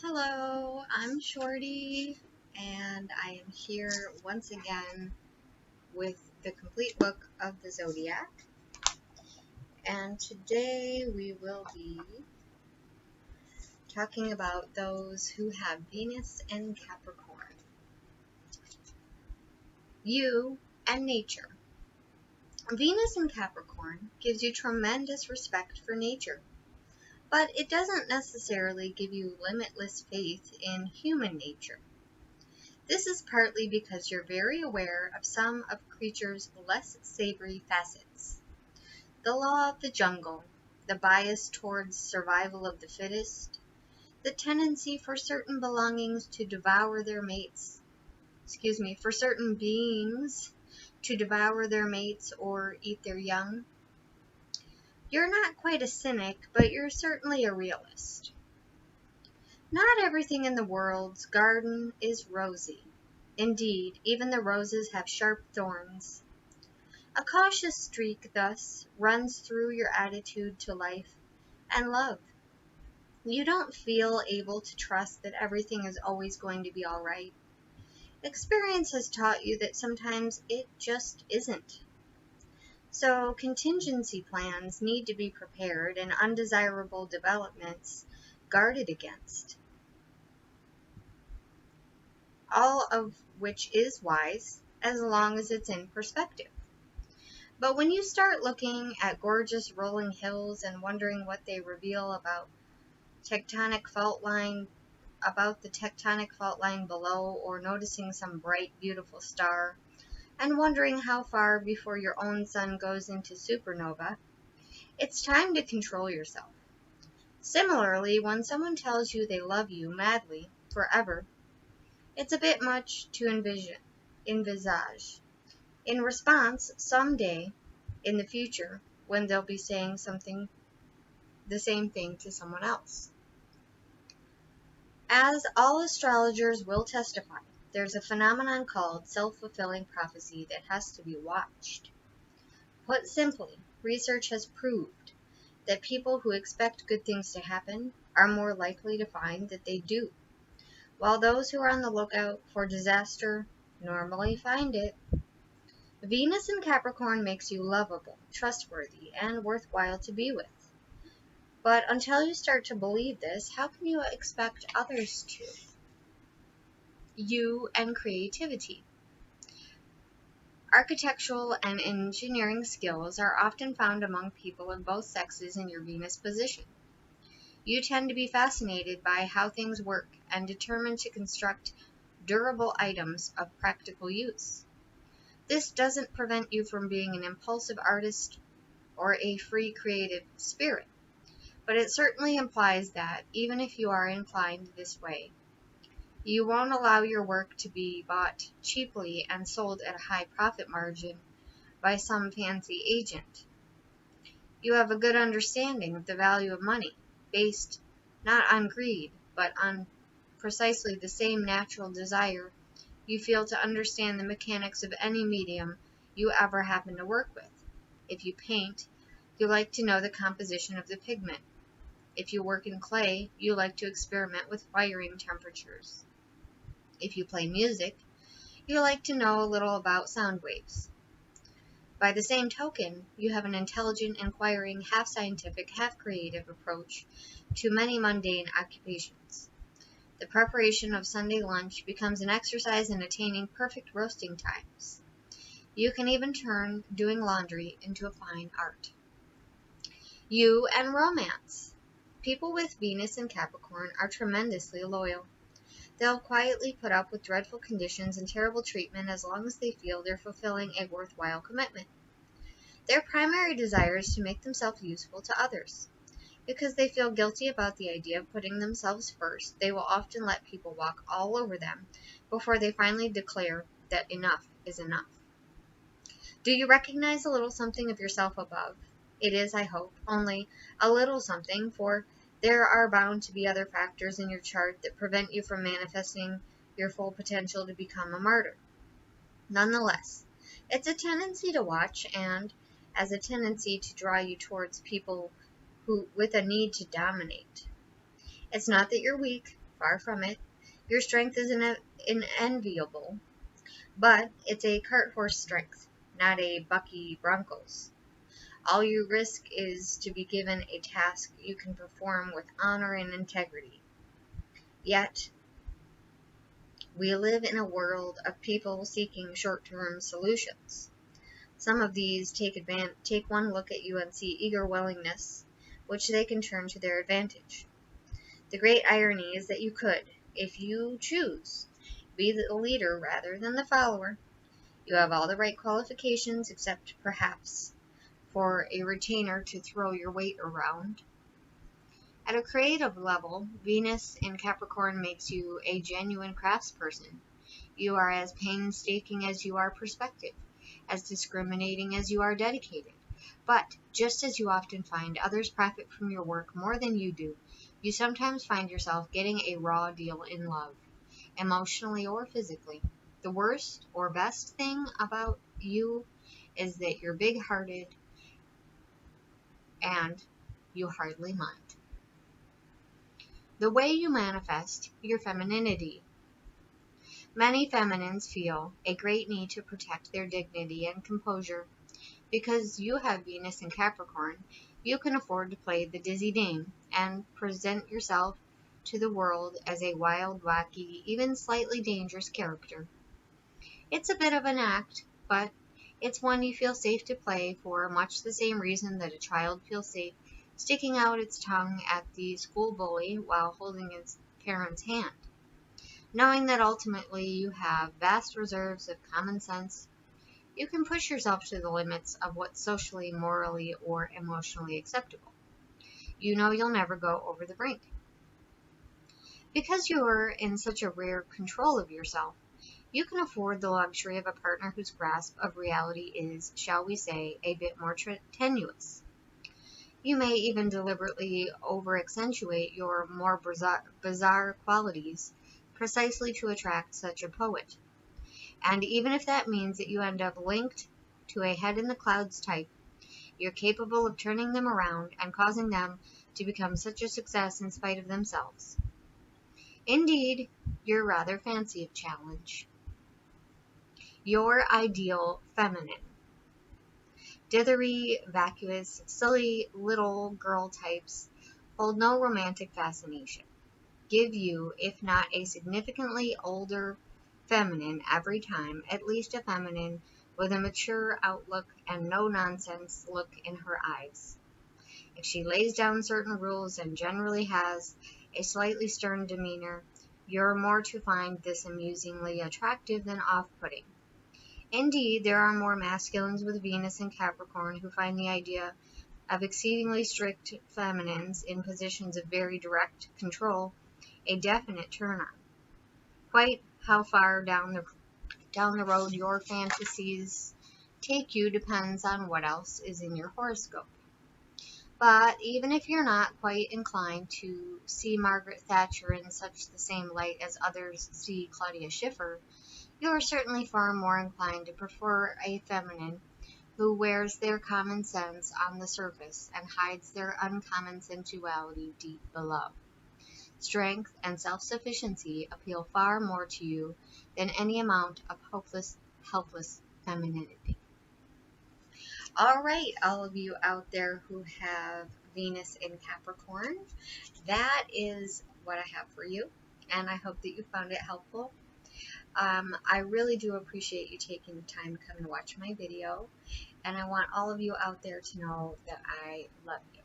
Hello, I'm Shorty, and I am here once again with the complete book of the Zodiac. And today we will be talking about those who have Venus and Capricorn. You and nature. Venus in Capricorn gives you tremendous respect for nature, but it doesn't necessarily give you limitless faith in human nature. This is partly because you're very aware of some of creatures' less savory facets. The law of the jungle, the bias towards survival of the fittest, the tendency for certain belongings to devour their mates, for certain beings to devour their mates or eat their young. You're not quite a cynic, but you're certainly a realist. Not everything in the world's garden is rosy. Indeed, even the roses have sharp thorns. A cautious streak, thus, runs through your attitude to life and love. You don't feel able to trust that everything is always going to be all right. Experience has taught you that sometimes it just isn't. So, contingency plans need to be prepared and undesirable developments guarded against. All of which is wise as long as it's in perspective. But when you start looking at gorgeous rolling hills and wondering what they reveal about the tectonic fault line below, or noticing some bright, beautiful star, and wondering how far before your own sun goes into supernova, it's time to control yourself. Similarly, when someone tells you they love you madly, forever, it's a bit much to envisage. In response, someday, in the future, when they'll be saying the same thing to someone else. As all astrologers will testify, there's a phenomenon called self-fulfilling prophecy that has to be watched. Put simply, research has proved that people who expect good things to happen are more likely to find that they do, while those who are on the lookout for disaster normally find it. Venus in Capricorn makes you lovable, trustworthy, and worthwhile to be with. But until you start to believe this, how can you expect others to? You and creativity. Architectural and engineering skills are often found among people of both sexes in your Venus position. You tend to be fascinated by how things work and determined to construct durable items of practical use. This doesn't prevent you from being an impulsive artist or a free creative spirit, but it certainly implies that, even if you are inclined this way, you won't allow your work to be bought cheaply and sold at a high profit margin by some fancy agent. You have a good understanding of the value of money, based not on greed, but on precisely the same natural desire you feel to understand the mechanics of any medium you ever happen to work with. If you paint, you like to know the composition of the pigment. If you work in clay, you like to experiment with firing temperatures. If you play music, you like to know a little about sound waves. By the same token, you have an intelligent, inquiring, half-scientific, half-creative approach to many mundane occupations. The preparation of Sunday lunch becomes an exercise in attaining perfect roasting times. You can even turn doing laundry into a fine art. You and romance. People with Venus and Capricorn are tremendously loyal. They'll quietly put up with dreadful conditions and terrible treatment as long as they feel they're fulfilling a worthwhile commitment. Their primary desire is to make themselves useful to others. Because they feel guilty about the idea of putting themselves first, they will often let people walk all over them before they finally declare that enough is enough. Do you recognize a little something of yourself above? It is, I hope, only a little something, for there are bound to be other factors in your chart that prevent you from manifesting your full potential to become a martyr. Nonetheless, it's a tendency to watch and as a tendency to draw you towards people who with a need to dominate. It's not that you're weak, Far from it. Your strength is enviable, but it's a cart horse strength, not a Bucky Broncos. All you risk is to be given a task you can perform with honor and integrity. Yet, we live in a world of people seeking short-term solutions. Some of these take one look at you and see eager willingness, which they can turn to their advantage. The great irony is that you could, if you choose, be the leader rather than the follower. You have all the right qualifications except, perhaps, for a retainer to throw your weight around. At a creative level, Venus in Capricorn makes you a genuine craftsperson. You are as painstaking as you are perspective, as discriminating as you are dedicated. But, just as you often find others profit from your work more than you do, you sometimes find yourself getting a raw deal in love, emotionally or physically. The worst or best thing about you is that you're big-hearted and you hardly mind. The way you manifest your femininity. Many feminines feel a great need to protect their dignity and composure. Because you have Venus in Capricorn, you can afford to play the dizzy dame and present yourself to the world as a wild, wacky, even slightly dangerous character. It's a bit of an act, but it's one you feel safe to play for much the same reason that a child feels safe sticking out its tongue at the school bully while holding its parent's hand. Knowing that ultimately you have vast reserves of common sense, you can push yourself to the limits of what's socially, morally, or emotionally acceptable. You know you'll never go over the brink. Because you're in such a rare control of yourself, you can afford the luxury of a partner whose grasp of reality is, shall we say, a bit more tenuous. You may even deliberately over-accentuate your more bizarre qualities precisely to attract such a poet. And even if that means that you end up linked to a head in the clouds type, you're capable of turning them around and causing them to become such a success in spite of themselves. Indeed, you're rather fancy a challenge. Your ideal feminine. Dithery, vacuous, silly little girl types hold no romantic fascination. Give you, if not a significantly older feminine every time, at least a feminine with a mature outlook and no-nonsense look in her eyes. If she lays down certain rules and generally has a slightly stern demeanor, you're more to find this amusingly attractive than off-putting. Indeed, there are more masculines with Venus and Capricorn who find the idea of exceedingly strict feminines in positions of very direct control a definite turn-on. Quite how far down the road your fantasies take you depends on what else is in your horoscope. But even if you're not quite inclined to see Margaret Thatcher in such the same light as others see Claudia Schiffer, you are certainly far more inclined to prefer a feminine who wears their common sense on the surface and hides their uncommon sensuality deep below. Strength and self-sufficiency appeal far more to you than any amount of hopeless, helpless femininity. All right, all of you out there who have Venus in Capricorn, that is what I have for you, and I hope that you found it helpful. I really do appreciate you taking the time to come and watch my video, and I want all of you out there to know that I love you.